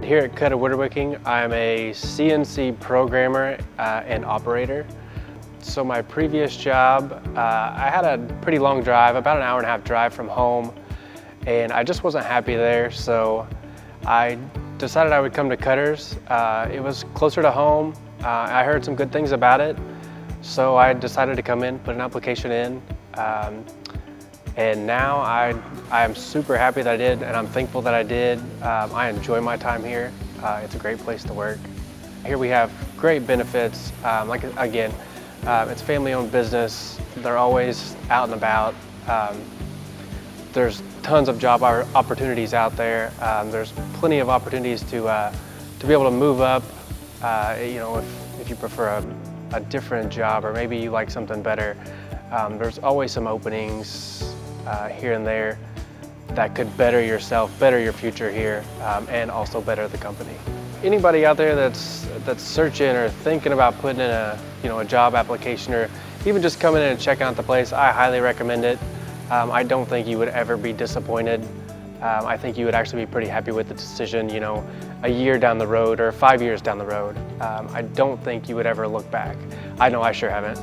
Here at Koetter Woodworking, I'm a CNC programmer and operator. So my previous job, I had a pretty long drive, about an hour and a half drive from home, and I just wasn't happy there, so I decided I would come to Koetter's. It was closer to home. I heard some good things about it, so I decided to come in, put an application in, and now I am super happy that I did, and I'm thankful that I did. I enjoy my time here. It's a great place to work. Here we have great benefits. It's family-owned business. They're always out and about. There's tons of job opportunities out there. There's plenty of opportunities to be able to move up. If you prefer a different job, or maybe you like something better, there's always some openings here and there that could better yourself, better your future here, and also better the company. Anybody out there that's searching or thinking about putting in a job application, or even just coming in and checking out the place, I highly recommend it. I don't think you would ever be disappointed. I think you would actually be pretty happy with the decision, a year down the road or 5 years down the road. I don't think you would ever look back. I know I sure haven't.